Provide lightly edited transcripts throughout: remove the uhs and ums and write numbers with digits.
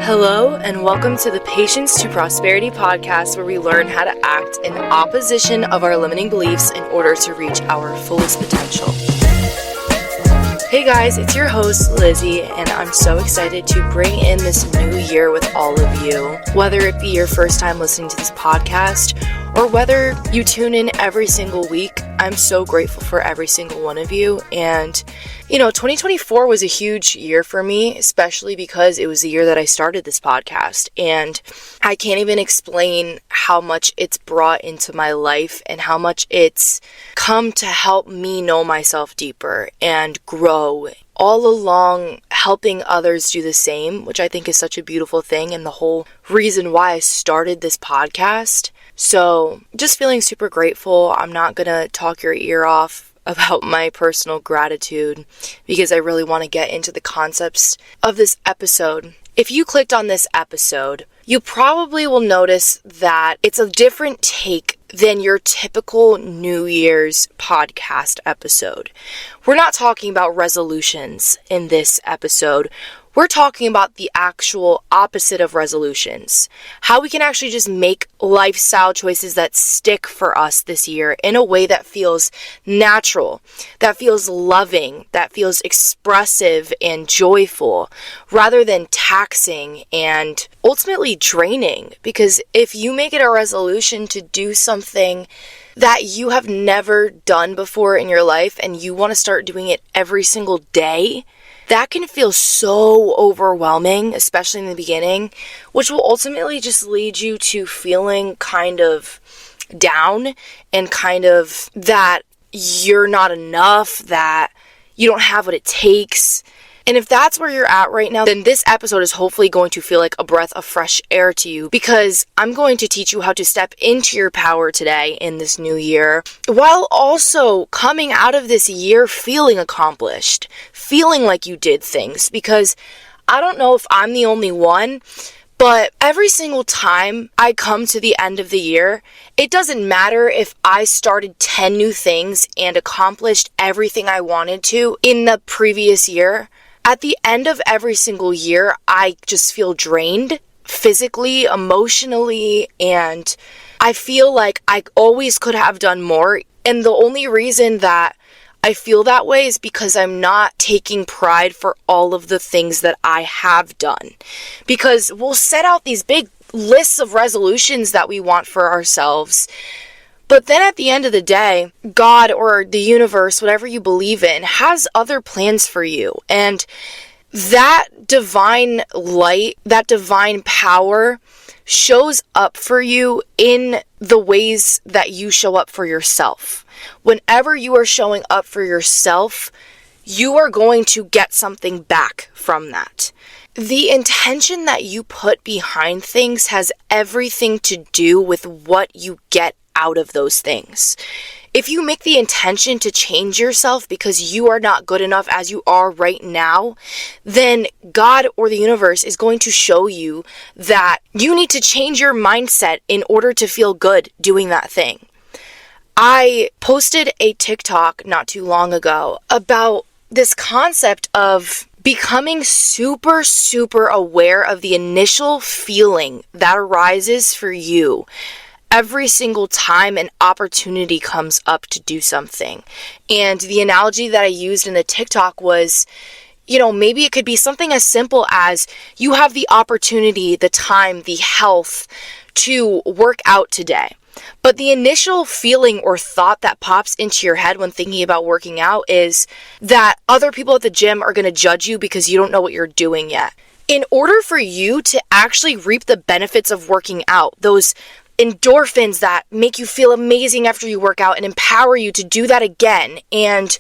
Hello, and welcome to the Patience to Prosperity podcast, where we learn how to act in opposition of our limiting beliefs in order to reach our fullest potential. Hey guys, it's your host, Lizzie, and I'm so excited to bring in this new year with all of you. Whether it be your first time listening to this podcast, or whether you tune in every single week, I'm so grateful for every single one of you. And 2024 was a huge year for me, especially because it was the year that I started this podcast. And I can't even explain how much it's brought into my life and how much it's come to help me know myself deeper and grow. All along helping others do the same, which I think is such a beautiful thing and the whole reason why I started this podcast. So just feeling super grateful. I'm not going to talk your ear off about my personal gratitude because I really want to get into the concepts of this episode. If you clicked on this episode, you probably will notice that it's a different take than your typical New Year's podcast episode. We're not talking about resolutions in this episode. We're talking about the actual opposite of resolutions. How we can actually just make lifestyle choices that stick for us this year in a way that feels natural, that feels loving, that feels expressive and joyful, rather than taxing and ultimately draining. Because if you make it a resolution to do something that you have never done before in your life and you want to start doing it every single day, that can feel so overwhelming, especially in the beginning, which will ultimately just lead you to feeling kind of down and kind of that you're not enough, that you don't have what it takes. And if that's where you're at right now, then this episode is hopefully going to feel like a breath of fresh air to you, because I'm going to teach you how to step into your power today in this new year, while also coming out of this year feeling accomplished, feeling like you did things. Because I don't know if I'm the only one, but every single time I come to the end of the year, it doesn't matter if I started 10 new things and accomplished everything I wanted to in the previous year. At the end of every single year, I just feel drained physically, emotionally, and I feel like I always could have done more. And the only reason that I feel that way is because I'm not taking pride for all of the things that I have done. Because we'll set out these big lists of resolutions that we want for ourselves, but then at the end of the day, God or the universe, whatever you believe in, has other plans for you. And that divine light, that divine power shows up for you in the ways that you show up for yourself. Whenever you are showing up for yourself, you are going to get something back from that. The intention that you put behind things has everything to do with what you get out of those things. If you make the intention to change yourself because you are not good enough as you are right now, then God or the universe is going to show you that you need to change your mindset in order to feel good doing that thing. I posted a TikTok not too long ago about this concept of becoming super, super aware of the initial feeling that arises for you every single time an opportunity comes up to do something. And the analogy that I used in the TikTok was, maybe it could be something as simple as you have the opportunity, the time, the health to work out today. But the initial feeling or thought that pops into your head when thinking about working out is that other people at the gym are going to judge you because you don't know what you're doing yet. In order for you to actually reap the benefits of working out, those endorphins that make you feel amazing after you work out and empower you to do that again, and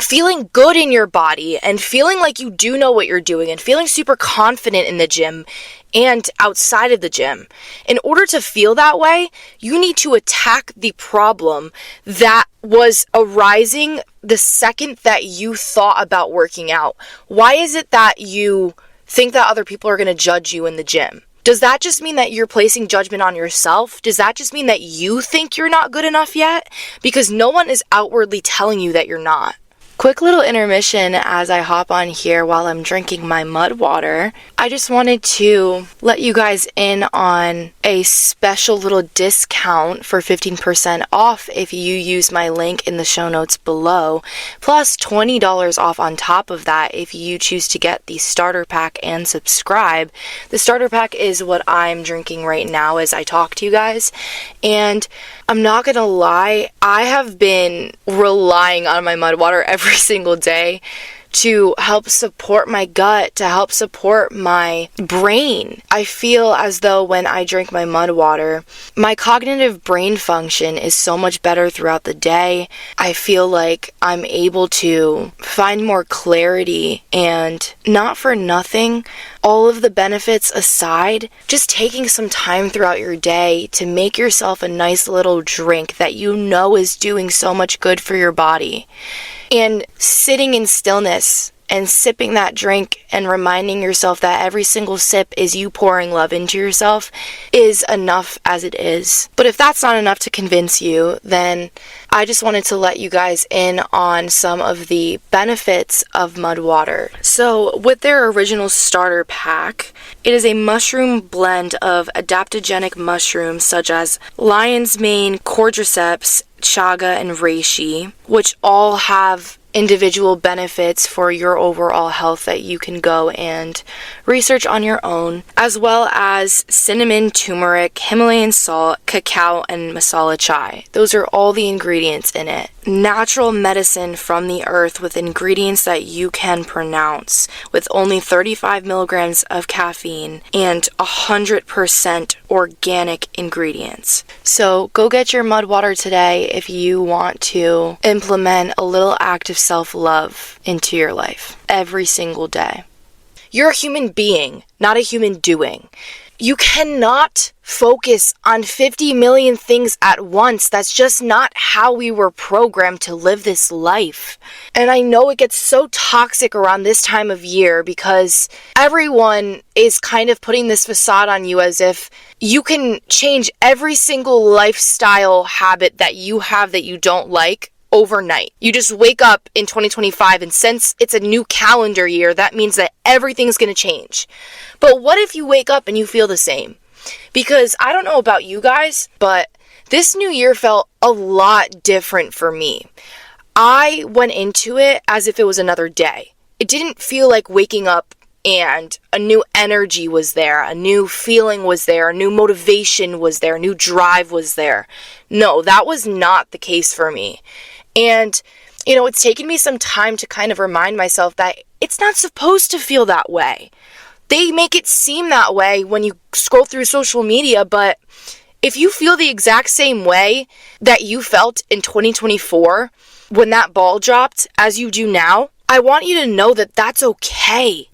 feeling good in your body and feeling like you do know what you're doing and feeling super confident in the gym and outside of the gym. In order to feel that way, you need to attack the problem that was arising the second that you thought about working out. Why is it that you think that other people are going to judge you in the gym? Does that just mean that you're placing judgment on yourself? Does that just mean that you think you're not good enough yet? Because no one is outwardly telling you that you're not. Quick little intermission as I hop on here while I'm drinking my mud water. I just wanted to let you guys in on a special little discount for 15% off if you use my link in the show notes below, plus $20 off on top of that if you choose to get the starter pack and subscribe. The starter pack is what I'm drinking right now as I talk to you guys, and I'm not gonna lie, I have been relying on my mud water every single day to help support my gut, to help support my brain. I feel as though when I drink my mud water, my cognitive brain function is so much better throughout the day. I feel like I'm able to find more clarity, and not for nothing, all of the benefits aside, just taking some time throughout your day to make yourself a nice little drink that you know is doing so much good for your body. And sitting in stillness and sipping that drink and reminding yourself that every single sip is you pouring love into yourself is enough as it is. But if that's not enough to convince you, then I just wanted to let you guys in on some of the benefits of mud water. So with their original starter pack, it is a mushroom blend of adaptogenic mushrooms such as lion's mane, cordyceps, chaga, and reishi, which all have individual benefits for your overall health that you can go and research on your own, as well as cinnamon, turmeric, Himalayan salt, cacao, and masala chai. Those are all the ingredients in it. Natural medicine from the earth with ingredients that you can pronounce, with only 35 milligrams of caffeine and 100% organic ingredients. So go get your mud water today if you want to implement a little act of self-love into your life every single day. You're a human being, not a human doing. You cannot focus on 50 million things at once. That's just not how we were programmed to live this life. And I know it gets so toxic around this time of year because everyone is kind of putting this facade on you as if you can change every single lifestyle habit that you have that you don't like overnight. You just wake up in 2025, and since it's a new calendar year, that means that everything's going to change. But what if you wake up and you feel the same? Because I don't know about you guys, but this new year felt a lot different for me. I went into it as if it was another day. It didn't feel like waking up and a new energy was there, a new feeling was there, a new motivation was there, a new drive was there. No, that was not the case for me. And, it's taken me some time to kind of remind myself that it's not supposed to feel that way. They make it seem that way when you scroll through social media, but if you feel the exact same way that you felt in 2024 when that ball dropped as you do now, I want you to know that that's okay.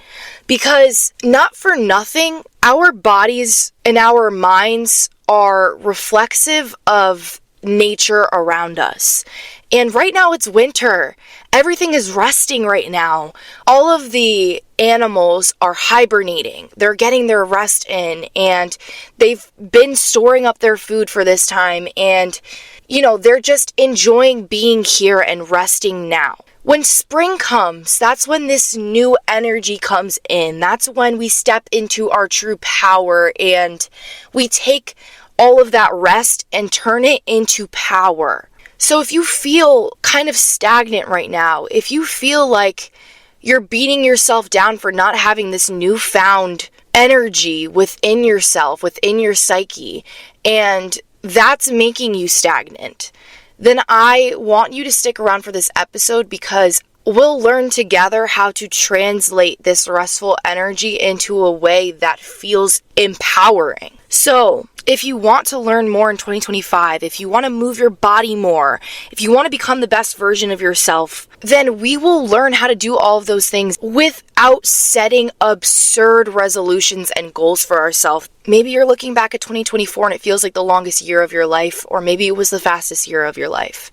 Because not for nothing, our bodies and our minds are reflexive of nature around us. And right now it's winter. Everything is resting right now. All of the animals are hibernating. They're getting their rest in, and they've been storing up their food for this time, and they're just enjoying being here and resting now. When spring comes, that's when this new energy comes in. That's when we step into our true power, and we take all of that rest and turn it into power. So if you feel kind of stagnant right now, if you feel like you're beating yourself down for not having this newfound energy within yourself, within your psyche, and that's making you stagnant, then I want you to stick around for this episode because we'll learn together how to translate this restful energy into a way that feels empowering. So, if you want to learn more in 2025, if you want to move your body more, if you want to become the best version of yourself, then we will learn how to do all of those things without setting absurd resolutions and goals for ourselves. Maybe you're looking back at 2024 and it feels like the longest year of your life, or maybe it was the fastest year of your life.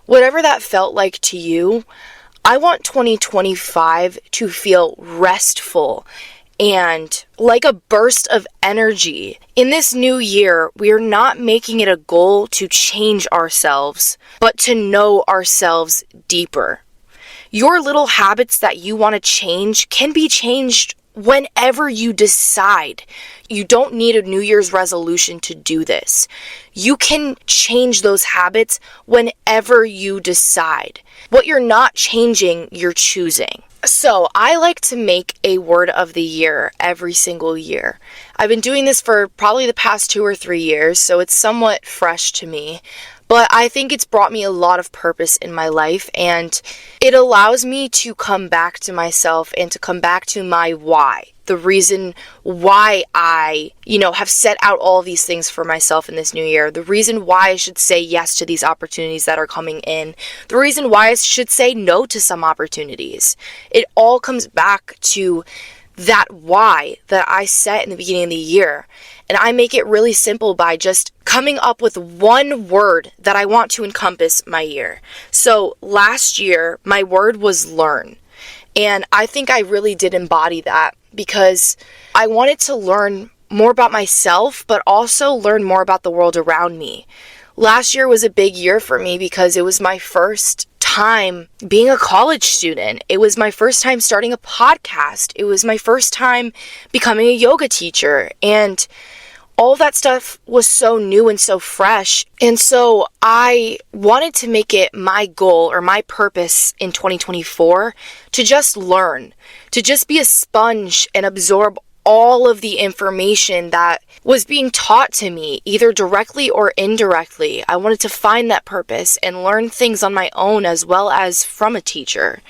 Whatever that felt like to you, I want 2025 to feel restful and like a burst of energy. In this new year, we are not making it a goal to change ourselves, but to know ourselves deeper. Your little habits that you want to change can be changed whenever you decide. You don't need a New Year's resolution to do this. You can change those habits whenever you decide. What you're not changing, you're choosing. So I like to make a word of the year every single year. I've been doing this for probably the past 2 or 3 years, so it's somewhat fresh to me. But I think it's brought me a lot of purpose in my life, and it allows me to come back to myself and to come back to my why. The reason why I, have set out all these things for myself in this new year. The reason why I should say yes to these opportunities that are coming in. The reason why I should say no to some opportunities. It all comes back to that why that I set in the beginning of the year. And I make it really simple by just coming up with one word that I want to encompass my year. So last year, my word was learn. And I think I really did embody that because I wanted to learn more about myself, but also learn more about the world around me. Last year was a big year for me because it was my first time being a college student. It was my first time starting a podcast. It was my first time becoming a yoga teacher. And all that stuff was so new and so fresh. And so I wanted to make it my goal or my purpose in 2024 to just learn, to just be a sponge and absorb all of the information that was being taught to me, either directly or indirectly. I wanted to find that purpose and learn things on my own as well as from a teacher.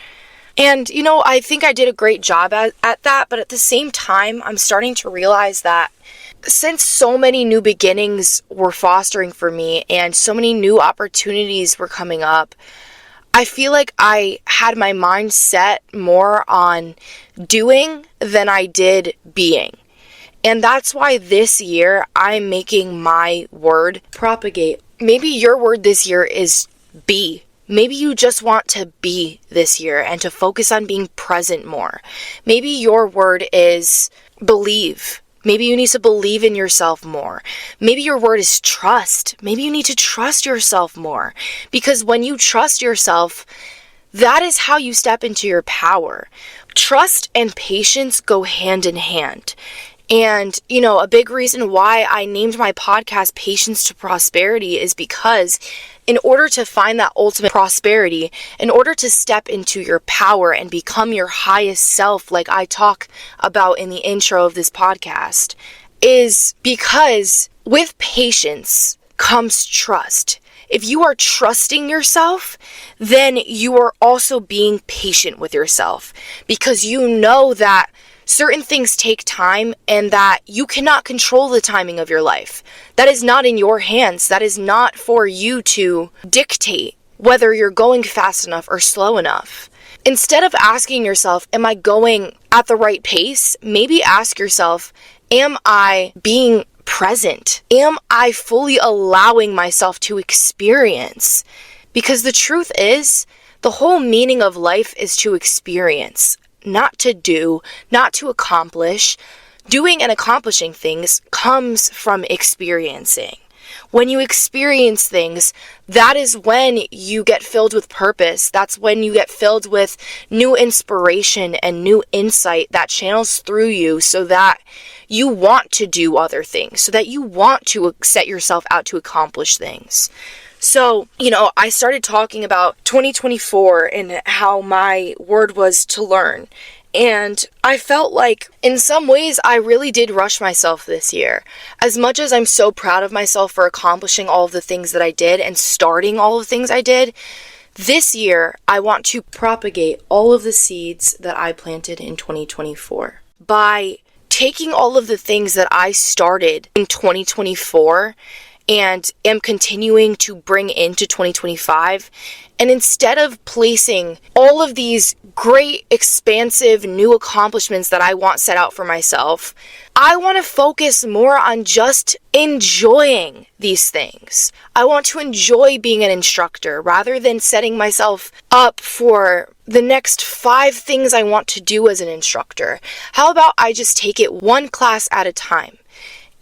And, I think I did a great job at that, but at the same time, I'm starting to realize that since so many new beginnings were fostering for me and so many new opportunities were coming up, I feel like I had my mind set more on doing than I did being. And that's why this year I'm making my word propagate. Maybe your word this year is be. Maybe you just want to be this year and to focus on being present more. Maybe your word is believe. Maybe you need to believe in yourself more. Maybe your word is trust. Maybe you need to trust yourself more. Because when you trust yourself, that is how you step into your power. Trust and patience go hand in hand. And, a big reason why I named my podcast Patience to Prosperity is because in order to find that ultimate prosperity, in order to step into your power and become your highest self, like I talk about in the intro of this podcast, is because with patience comes trust. If you are trusting yourself, then you are also being patient with yourself because you know that certain things take time and that you cannot control the timing of your life. That is not in your hands. That is not for you to dictate whether you're going fast enough or slow enough. Instead of asking yourself, am I going at the right pace? Maybe ask yourself, am I being present? Am I fully allowing myself to experience? Because the truth is, the whole meaning of life is to experience. Not to do, not to accomplish. Doing and accomplishing things comes from experiencing. When you experience things, that is when you get filled with purpose. That's when you get filled with new inspiration and new insight that channels through you so that you want to do other things, so that you want to set yourself out to accomplish things. So, I started talking about 2024 and how my word was to learn. And I felt like in some ways I really did rush myself this year. As much as I'm so proud of myself for accomplishing all of the things that I did and starting all of the things I did, this year I want to propagate all of the seeds that I planted in 2024 by taking all of the things that I started in 2024 and am continuing to bring into 2025. And instead of placing all of these great, expansive, new accomplishments that I want set out for myself, I want to focus more on just enjoying these things. I want to enjoy being an instructor rather than setting myself up for the next 5 things I want to do as an instructor. How about I just take it one class at a time?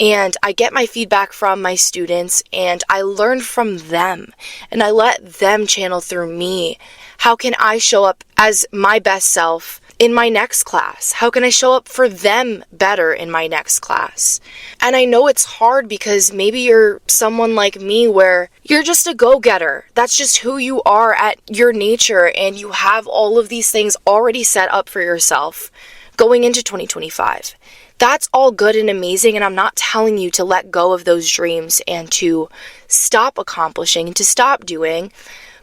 And I get my feedback from my students and I learn from them and I let them channel through me. How can I show up as my best self in my next class? How can I show up for them better in my next class? And I know it's hard because maybe you're someone like me where you're just a go-getter. That's just who you are at your nature, and you have all of these things already set up for yourself going into 2025. That's all good and amazing, and I'm not telling you to let go of those dreams and to stop accomplishing, to stop doing,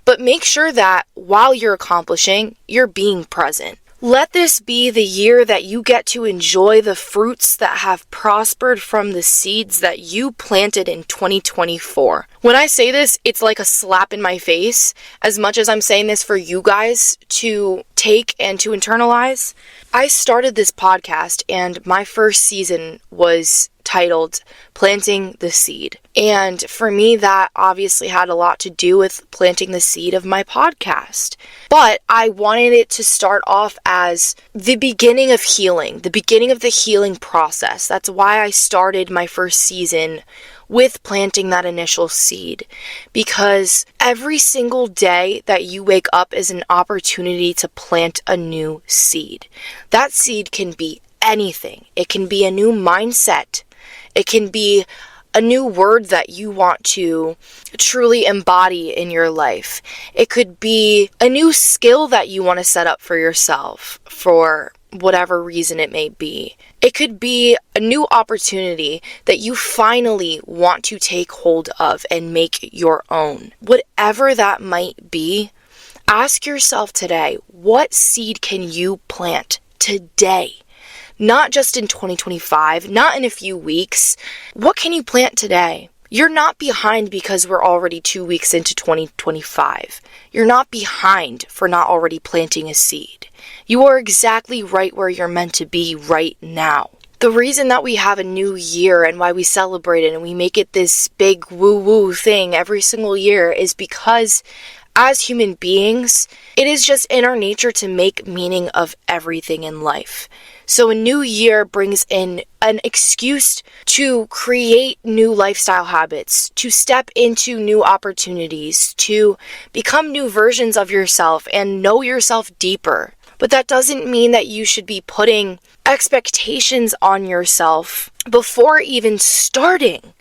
but make sure that while you're accomplishing, you're being present. Let this be the year that you get to enjoy the fruits that have prospered from the seeds that you planted in 2024. When I say this, it's like a slap in my face, as much as I'm saying this for you guys to take and to internalize. I started this podcast, and my first season was titled Planting the Seed. And for me, that obviously had a lot to do with planting the seed of my podcast. But I wanted it to start off as the beginning of healing, the beginning of the healing process. That's why I started my first season with planting that initial seed, because every single day that you wake up is an opportunity to plant a new seed. That seed can be anything. It can be a new mindset. It can be a new word that you want to truly embody in your life. It could be a new skill that you want to set up for yourself for whatever reason it may be. It could be a new opportunity that you finally want to take hold of and make your own. Whatever that might be, ask yourself today, what seed can you plant today? Not just in 2025, not in a few weeks. What can you plant today? You're not behind because we're already 2 weeks into 2025. You're not behind for not already planting a seed. You are exactly right where you're meant to be right now. The reason that we have a new year and why we celebrate it and we make it this big woo-woo thing every single year is because as human beings, it is just in our nature to make meaning of everything in life. So a new year brings in an excuse to create new lifestyle habits, to step into new opportunities, to become new versions of yourself and know yourself deeper. But that doesn't mean that you should be putting expectations on yourself before even starting.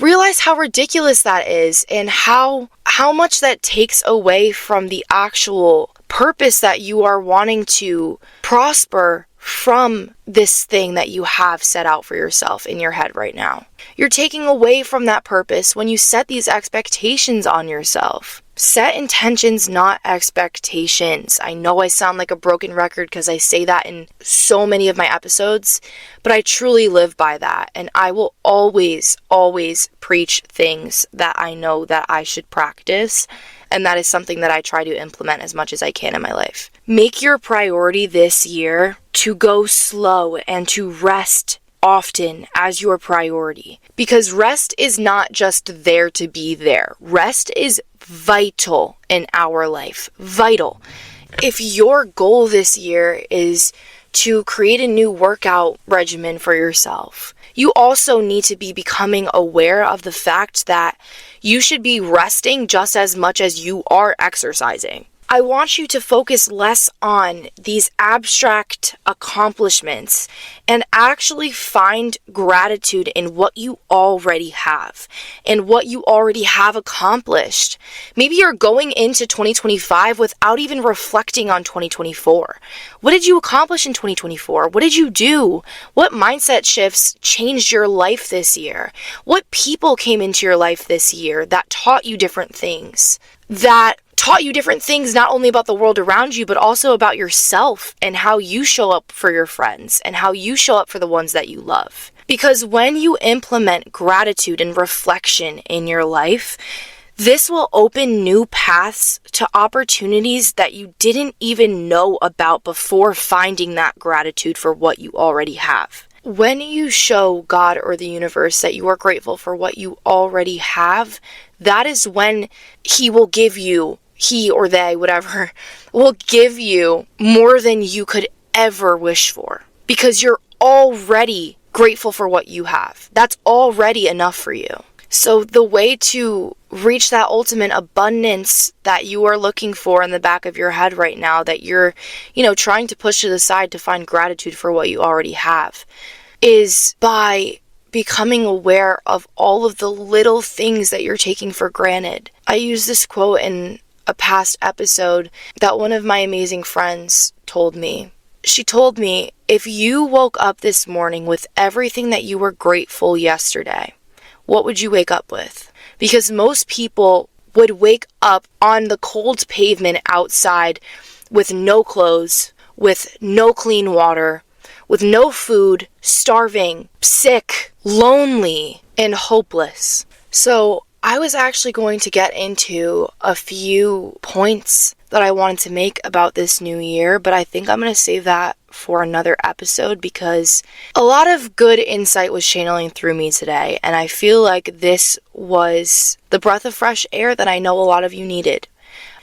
Realize how ridiculous that is and how much that takes away from the actual purpose that you are wanting to prosper from this thing that you have set out for yourself in your head right now. You're taking away from that purpose when you set these expectations on yourself. Set intentions, not expectations. I know I sound like a broken record because I say that in so many of my episodes, but I truly live by that. And I will always, always preach things that I know that I should practice. And that is something that I try to implement as much as I can in my life. Make your priority this year to go slow and to rest often as your priority. Because rest is not just there to be there. Rest is vital in our life. Vital. If your goal this year is to create a new workout regimen for yourself, you also need to be becoming aware of the fact that you should be resting just as much as you are exercising. I want you to focus less on these abstract accomplishments and actually find gratitude in what you already have and what you already have accomplished. Maybe you're going into 2025 without even reflecting on 2024. What did you accomplish in 2024? What did you do? What mindset shifts changed your life this year? What people came into your life this year that taught you different things? Not only about the world around you, but also about yourself and how you show up for your friends and how you show up for the ones that you love. Because when you implement gratitude and reflection in your life, this will open new paths to opportunities that you didn't even know about before finding that gratitude for what you already have. When you show God or the universe that you are grateful for what you already have, that is when He will give you, he or they, whatever, will give you more than you could ever wish for. Because you're already grateful for what you have. That's already enough for you. So the way to reach that ultimate abundance that you are looking for in the back of your head right now, that you're, trying to push to the side to find gratitude for what you already have, is by becoming aware of all of the little things that you're taking for granted. I used this quote in a past episode that one of my amazing friends told me. She told me, if you woke up this morning with everything that you were grateful yesterday, what would you wake up with? Because most people would wake up on the cold pavement outside with no clothes, with no clean water, with no food, starving, sick, lonely, and hopeless. So I was actually going to get into a few points that I wanted to make about this new year, but I think I'm going to save that for another episode because a lot of good insight was channeling through me today, and I feel like this was the breath of fresh air that I know a lot of you needed.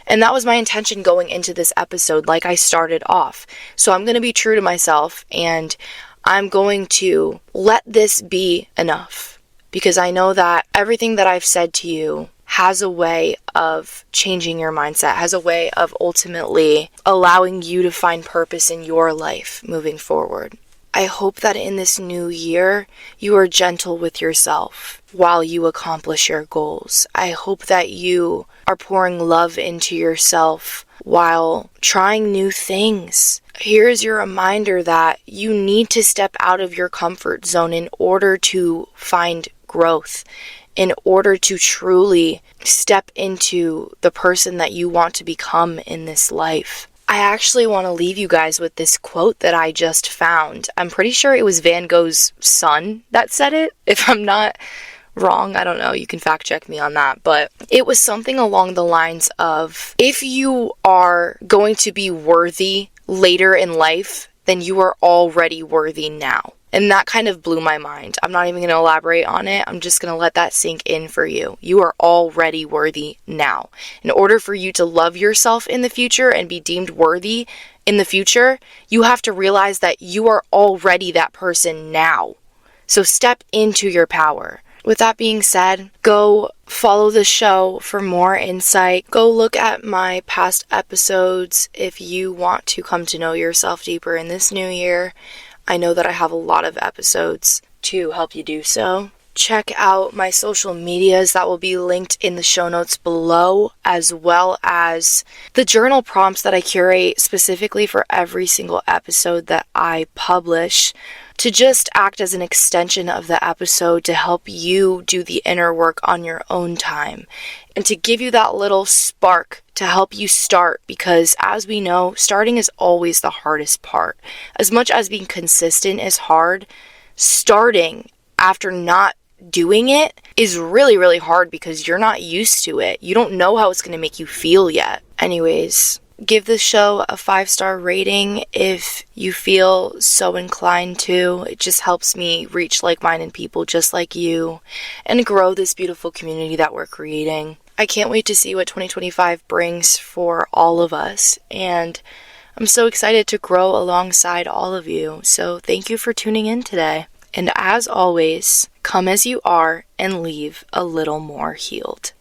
And that was my intention going into this episode, like I started off. So I'm going to be true to myself, and I'm going to let this be enough, because I know that everything that I've said to you has a way of changing your mindset, has a way of ultimately allowing you to find purpose in your life moving forward. I hope that in this new year, you are gentle with yourself while you accomplish your goals. I hope that you are pouring love into yourself while trying new things. Here's your reminder that you need to step out of your comfort zone in order to find growth, in order to truly step into the person that you want to become in this life. I actually want to leave you guys with this quote that I just found. I'm pretty sure it was Van Gogh's son that said it. If I'm not wrong, I don't know, you can fact check me on that, but it was something along the lines of, if you are going to be worthy later in life, then you are already worthy now. And that kind of blew my mind. I'm not even going to elaborate on it. I'm just going to let that sink in for you. You are already worthy now. In order for you to love yourself in the future and be deemed worthy in the future, you have to realize that you are already that person now. So step into your power. With that being said, go follow the show for more insight. Go look at my past episodes if you want to come to know yourself deeper in this new year. I know that I have a lot of episodes to help you do so. Check out my social medias that will be linked in the show notes below, as well as the journal prompts that I curate specifically for every single episode that I publish, to just act as an extension of the episode to help you do the inner work on your own time, and to give you that little spark to help you start, because as we know, starting is always the hardest part. As much as being consistent is hard, starting after not doing it is really, really hard because you're not used to it. You don't know how it's going to make you feel yet. Anyways, give the show a 5-star rating if you feel so inclined to. It just helps me reach like-minded people just like you and grow this beautiful community that we're creating. I can't wait to see what 2025 brings for all of us, and I'm so excited to grow alongside all of you. So thank you for tuning in today. And as always, come as you are and leave a little more healed.